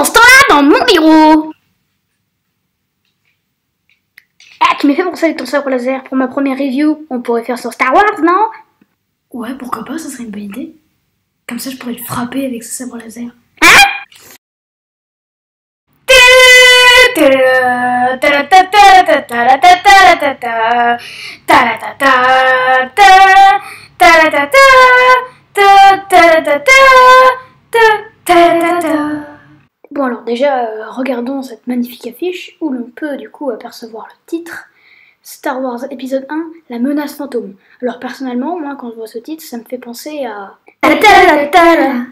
Pendant ce temps-là, dans mon bureau. Ah, tu m'as fait penser avec ton sabre laser pour ma première review. On pourrait faire sur Star Wars, non? Ouais, pourquoi pas, ça serait une bonne idée. Comme ça, je pourrais le frapper avec ce sabre laser. Bon alors déjà, regardons cette magnifique affiche où l'on peut du coup apercevoir le titre Star Wars épisode 1, la menace fantôme. Alors personnellement, moi quand je vois ce titre, ça me fait penser à... Ghostbusters.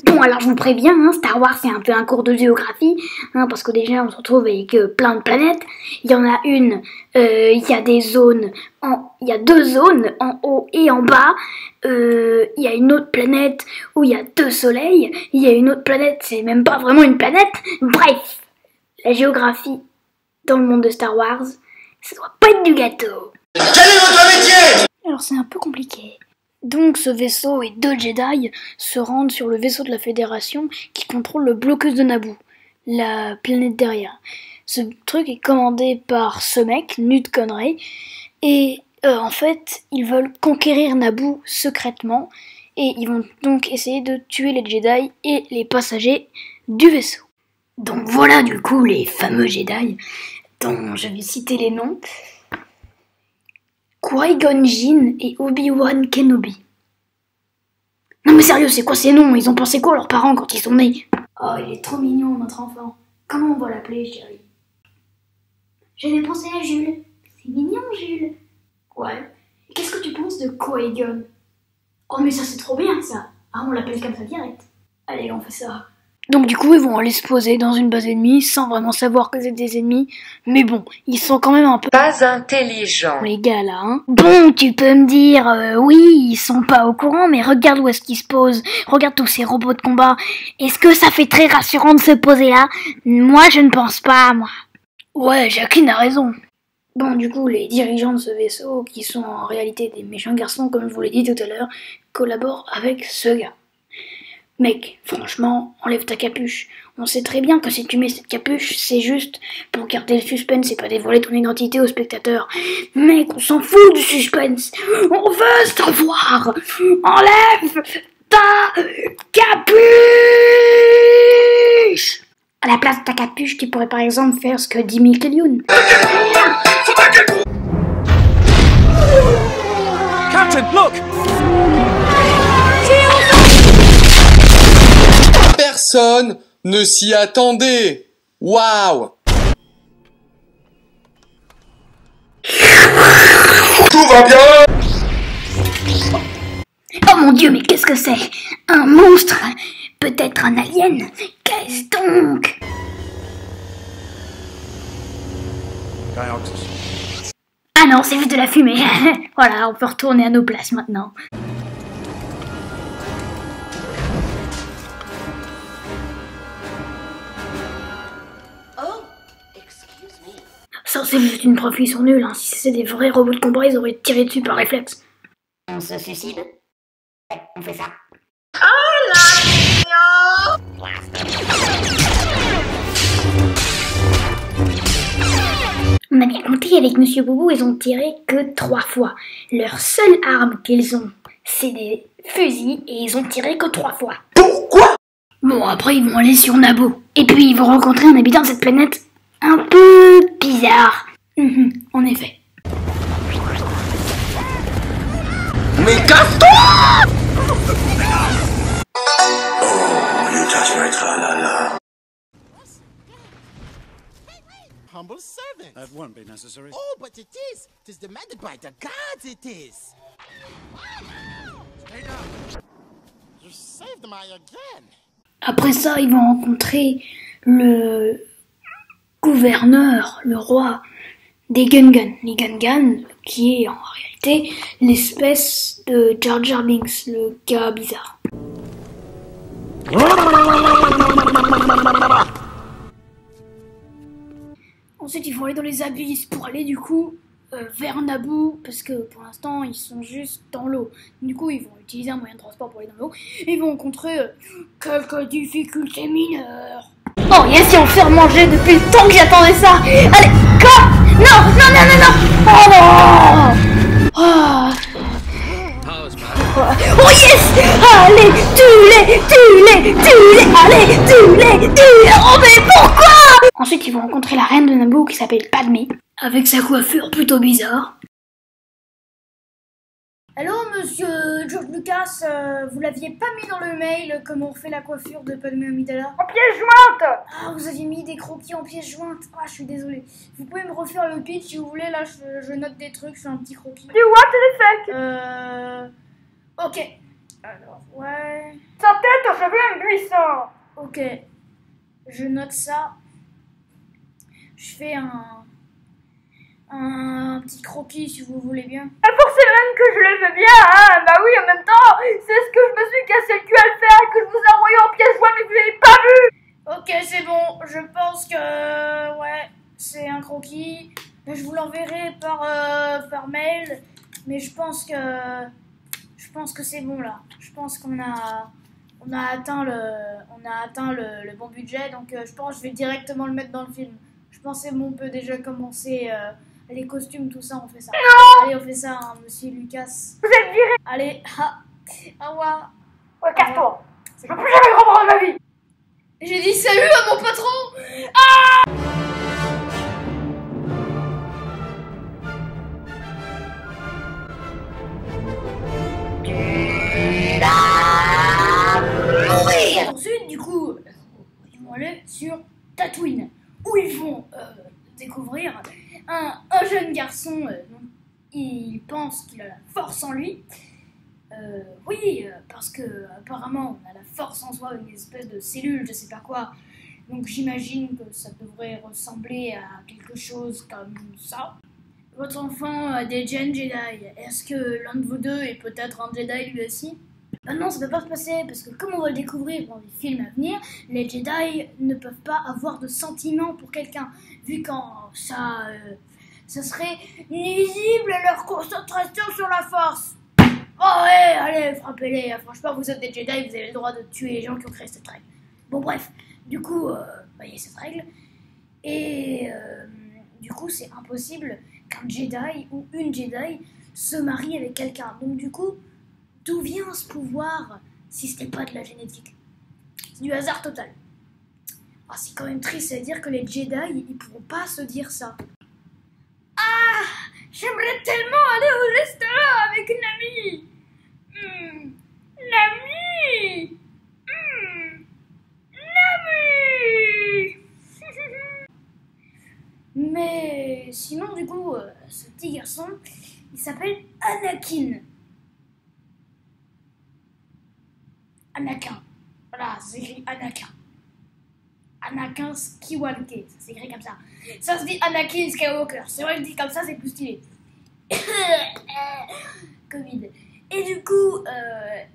Bon alors je vous préviens, hein, Star Wars c'est un peu un cours de géographie, hein, parce que déjà on se retrouve avec plein de planètes. Il y en a une, il y a des zones, il y a 2 zones en haut et en bas. Il y a une autre planète où il y a 2 soleils. Il y a une autre planète, c'est même pas vraiment une planète. Bref, la géographie dans le monde de Star Wars, ça doit pas être du gâteau. Quel est votre métier? Alors c'est un peu compliqué. Donc ce vaisseau et 2 Jedi se rendent sur le vaisseau de la Fédération qui contrôle le blocus de Naboo, la planète derrière. Ce truc est commandé par ce mec, Nute Gunray, et en fait ils veulent conquérir Naboo secrètement et ils vont donc essayer de tuer les Jedi et les passagers du vaisseau. Donc voilà du coup les fameux Jedi dont je vais citer les noms. Qui-Gon Jinn et Obi-Wan Kenobi. Non mais sérieux, c'est quoi ces noms? Ils ont pensé quoi leurs parents quand ils sont nés? Oh, il est trop mignon, notre enfant. Comment on va l'appeler, chérie? J'avais pensé à Jules. C'est mignon, Jules. Ouais. Et qu'est-ce que tu penses de Qui-Gon? Oh, mais ça, c'est trop bien, ça. Ah, on l'appelle comme ça direct. Allez, on fait ça. Donc du coup, ils vont aller se poser dans une base ennemie sans vraiment savoir que c'est des ennemis. Mais bon, ils sont quand même un peu... Pas intelligent. Les gars, là, hein. Bon, tu peux me dire, oui, ils sont pas au courant, mais regarde où est-ce qu'ils se posent. Regarde tous ces robots de combat. Est-ce que ça fait très rassurant de se poser là? Moi, je ne pense pas, moi. Ouais, Jacqueline a raison. Bon, du coup, les dirigeants de ce vaisseau, qui sont en réalité des méchants garçons, comme je vous l'ai dit tout à l'heure, collaborent avec ce gars. Mec, franchement, enlève ta capuche. On sait très bien que si tu mets cette capuche, c'est juste pour garder le suspense et pas dévoiler ton identité au spectateur. Mec, on s'en fout du suspense. On veut savoir. Enlève ta capuche. À la place de ta capuche, tu pourrais par exemple faire ce que dit Michael Youn. Captain, look! Personne ne s'y attendait. Waouh! Tout va bien? Oh mon Dieu, mais qu'est-ce que c'est? Un monstre? Peut-être un alien? Qu'est-ce donc? Ah non, c'est juste de la fumée. Voilà, on peut retourner à nos places maintenant. Ça, c'est juste une prof, ils sont nuls. Hein. Si c'était des vrais robots de combat, ils auraient tiré dessus par réflexe. On se suicide? Ouais, on fait ça. On a bien compté avec Monsieur Boubou, ils ont tiré que 3 fois. Leur seule arme qu'ils ont, c'est des fusils et ils ont tiré que 3 fois. Pourquoi? Bon, après ils vont aller sur Naboo. Et puis ils vont rencontrer un habitant de cette planète un peu bizarre. En effet. Mais casse-toi! Oh, you touch my tra-la-la. Humble servant. That won't be necessary. Oh, but it is. It is demanded by the gods, it is. Stay down. You saved my again. Après ça, ils vont rencontrer le gouverneur, le roi des Gungan. Les Gungan, qui est en réalité l'espèce de Jar Jar Binks, le gars bizarre. Ensuite, ils vont aller dans les abysses pour aller du coup vers Naboo, parce que pour l'instant ils sont juste dans l'eau. Du coup ils vont utiliser un moyen de transport pour aller dans l'eau, et ils vont rencontrer quelques difficultés mineures. Oh yes, ils vont faire manger depuis le temps que j'attendais ça. Allez, quoi? Non, non, non, non, non. Oh non. Oh yes. Allez, tue-les, allez, tue-les. Oh mais pourquoi? Ensuite ils vont rencontrer la reine de Naboo qui s'appelle Padmé, avec sa coiffure plutôt bizarre. Allô, monsieur George Lucas, vous l'aviez pas mis dans le mail comment on fait la coiffure de Padmé Amidala? En pièce jointe. Ah, vous aviez mis des croquis en pièces jointes. Ah, je suis désolée. Vous pouvez me refaire le pitch si vous voulez, là je note des trucs sur un petit croquis. Du what the fuck? Ok. Alors, ouais... Sa tête aux cheveux impuissants. Ok. Je note ça. Je fais un petit croquis si vous voulez bien. Forcément que je le veux bien, hein. Bah oui, en même temps, c'est ce que je me suis cassé le cul à le faire et que je vous ai envoyé en pièces jointes mais que vous n'avez pas vu. Ok, c'est bon. Je pense que... ouais, c'est un croquis. Je vous l'enverrai par mail. Mais je pense que c'est bon là. Je pense qu'on a atteint le bon budget. Donc je pense que je vais directement le mettre dans le film. Je pense que c'est bon, on peut déjà commencer... les costumes, tout ça, on fait ça. Non. Allez, on fait ça, hein, monsieur Lucas. Vous êtes viré. Allez, au revoir. Ouais, casse-toi. Je veux plus jamais revoir ma vie. J'ai dit salut à mon patron. Ensuite, du coup, ils vont aller sur Tatooine, où ils vont découvrir un jeune garçon. Il pense qu'il a la force en lui. Oui, parce que apparemment on a la force en soi, une espèce de cellule, je sais pas quoi. Donc j'imagine que ça devrait ressembler à quelque chose comme ça. Votre enfant a des gènes Jedi. Est-ce que l'un de vous deux est peut-être un Jedi lui aussi? Non, ça peut pas se passer, parce que comme on va le découvrir dans les films à venir, les Jedi ne peuvent pas avoir de sentiments pour quelqu'un, vu qu'en ça serait nuisible à leur concentration sur la force. Oh ouais, allez, frappez-les, franchement vous êtes des Jedi, vous avez le droit de tuer les gens qui ont créé cette règle. Bon bref, du coup, il y a cette règle, et du coup c'est impossible qu'un Jedi ou une Jedi se marie avec quelqu'un. Donc du coup, d'où vient ce pouvoir si ce n'est pas de la génétique? C'est du hasard total. Ah, c'est quand même triste, c'est-à-dire que les Jedi, ils pourront pas se dire ça. Ah, j'aimerais tellement aller au restaurant avec une amie. L'amie. L'amie. Mais sinon, du coup, ce petit garçon, il s'appelle Anakin. Anakin. Voilà, ça s'écrit Anakin. Anakin Skywalker, ça s'écrit comme ça. Ça se dit Anakin Skywalker. C'est vrai que dit comme ça, c'est plus stylé. Covid. Et du coup,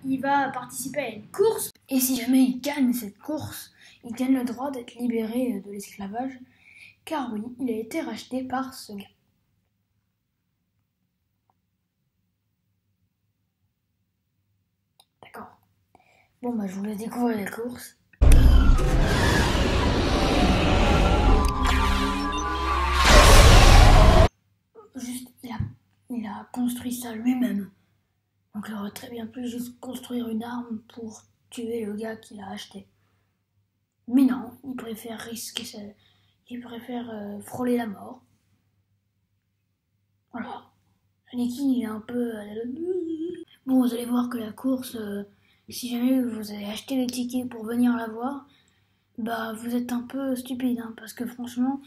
il va participer à une course. Et si jamais il gagne cette course, il gagne le droit d'être libéré de l'esclavage. Car oui, il a été racheté par ce gars. D'accord. Bon, bah je vous laisse découvrir la course. Juste, il a construit ça lui-même. Donc il aurait très bien pu juste construire une arme pour tuer le gars qui l'a acheté. Mais non, il préfère risquer ça. Il préfère frôler la mort. Voilà. Anakin, il est un peu... Bon, vous allez voir que la course, si jamais vous avez acheté les tickets pour venir la voir, bah vous êtes un peu stupide, hein, parce que franchement,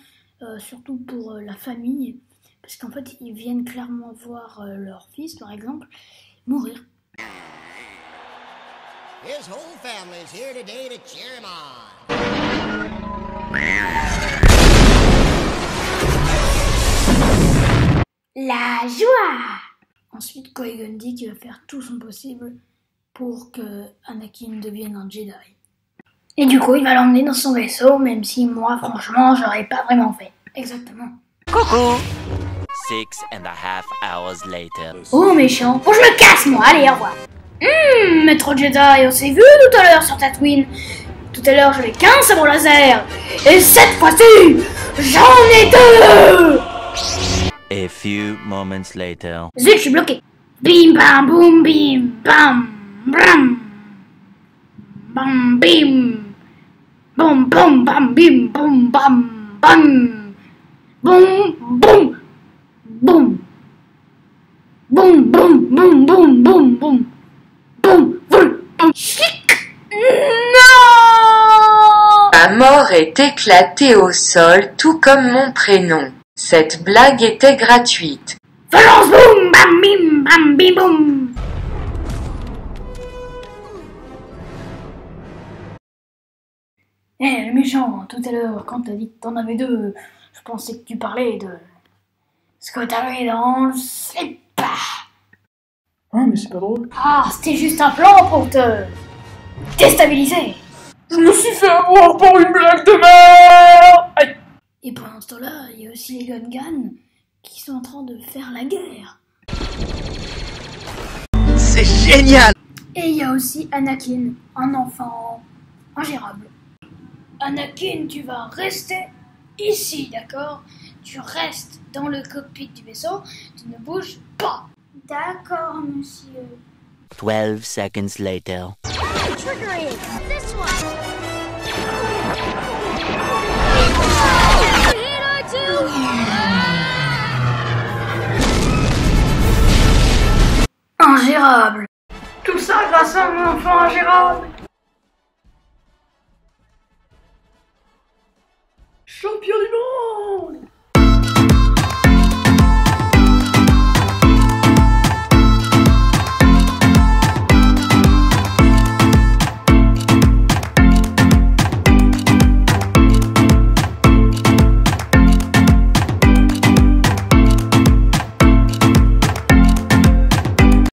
surtout pour la famille, parce qu'en fait, ils viennent clairement voir leur fils, par exemple, mourir. His whole family's here today to cheer him on. La joie! Ensuite, Qui-Gon dit qu'il va faire tout son possible pour que Anakin devienne un Jedi. Et du coup, il va l'emmener dans son vaisseau, même si moi, franchement, j'aurais pas vraiment fait. Exactement. Coucou! 6.5 hours later. Oh méchant. Bon, je me casse moi, allez, au revoir. Maître Jedi, on s'est vu tout à l'heure sur Tatooine. Tout à l'heure j'avais qu'un sabre laser. Et cette fois-ci, j'en ai 2. A few moments later. Zut, je suis bloqué. Bim bam boum bim bam bam. Bam bim. Boum boum bam bim boum bam bam. Boum boum. Boum. Boum boum boum boum boum boum. Boum boum boum. Chic. Non. Ma mort est éclatée au sol, tout comme mon prénom. Cette blague était gratuite. Violence boum bam bim bam bim boum. Eh, le méchant, tout à l'heure, quand t'as dit que t'en avais 2, je pensais que tu parlais de ce que t'avais dans le slip. Ah, mais c'est pas drôle. Ah, c'était juste un plan pour te déstabiliser. Je me suis fait avoir pour une blague de merde. Aïe. Et pendant ce temps-là, il y a aussi les Gungans qui sont en train de faire la guerre. C'est génial! Et il y a aussi Anakin, un enfant ingérable. Anakin, tu vas rester ici, d'accord? Tu restes dans le cockpit du vaisseau, tu ne bouges pas. D'accord, monsieur. 12 seconds later. Triggering! This one! Ingérable. Tout ça grâce à un enfant ingérable. Champion du monde!